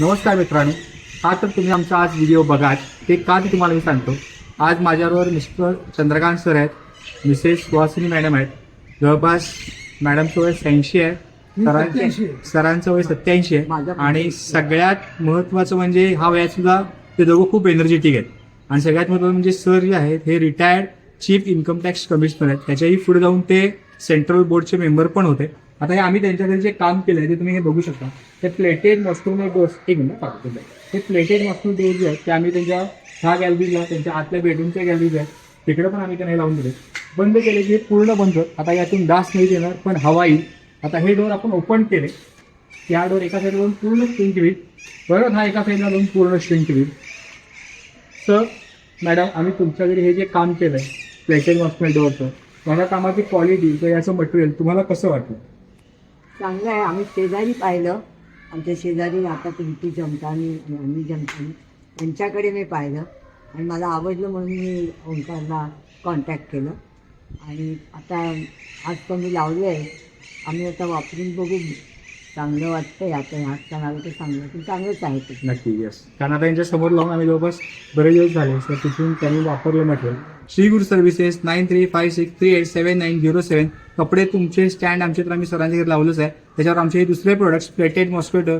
नमस्कार मित्रांनो, हा तर तुम्ही आमचा आज व्हिडिओ बघा ते का ते तुम्हाला मी सांगतो. आज माझ्याबरोबर मिस्टर चंद्रकांत सर आहेत, मिसेस सुहासिनी मॅडम आहेत. जवळपास मॅडमचं वय 86 आहे, सरांचं वय 87 आहे. आणि सगळ्यात महत्त्वाचं म्हणजे हा वयात सुद्धा ते दोघं खूप एनर्जेटिक आहेत. आणि सगळ्यात महत्त्वाचं म्हणजे सर जे आहेत हे retired chief income tax commissioner आहेत. त्याच्याही पुढे जाऊन ते सेंट्रल बोर्डचे मेंबर पण होते. आता हे आम्ही त्यांच्याकडे जे काम केलं आहे ते तुम्ही हे बघू शकता. ते प्लेटेड मस्क्युलर डोर्स एक मिनिट पाहतो. हे प्लेटेड मस्क्युलर डोर्स जे आहेत ते आम्ही त्यांच्या ह्या गॅलरीला, त्यांच्या आतल्या बेडरूमच्या गॅलरीज आहेत तिकडे पण आम्ही त्यांना लावून दिले. बंद केले की पूर्ण बंद. आता यातून डास नाही येणार पण हवा येईल. आता हे डोर आपण ओपन केले, या डोर एका साईडला पूर्ण श्रिंक होईल, परत हा एका साईडला जाऊन पूर्ण श्रिंक होईल. सर मॅडम, आम्ही तुमच्याकडे हे जे काम केलं आहे प्लेटेड मस्क्युलर डोअरचं, माझ्या कामाची क्वालिटी किंवा याचं मटेरियल तुम्हाला कसं वाटलं? चांगलं आहे. आम्ही शेजारी पाहिलं, आमच्या शेजारी आता तुमची जमतानी मी जमतानी त्यांच्याकडे मी पाहिलं आणि मला आवडलं म्हणून मी ओंकारला कॉन्टॅक्ट केलं. आणि आता आज तर मी लावलं आहे, आम्ही आता वापरून बघू. चांगलं वाटतं आता ह्यात सांगायला तर चांगलं की चांगलंच आहे ते. नक्की, यस. कारण आता यांच्या समोर लावून आम्ही जवळपास बरेच दिवस झाले सर, तिथून त्यांनी वापरलं मटेरियल. श्री गुरु सर्व्हिसेस 9356387907. कपडे तुमचे स्टँड आमचे तर आम्ही सरांच्या घरी लावलंच आहे. त्याच्यावर आमचे हे दुसरे प्रोडक्ट्स प्लेटेड मॉस्किटो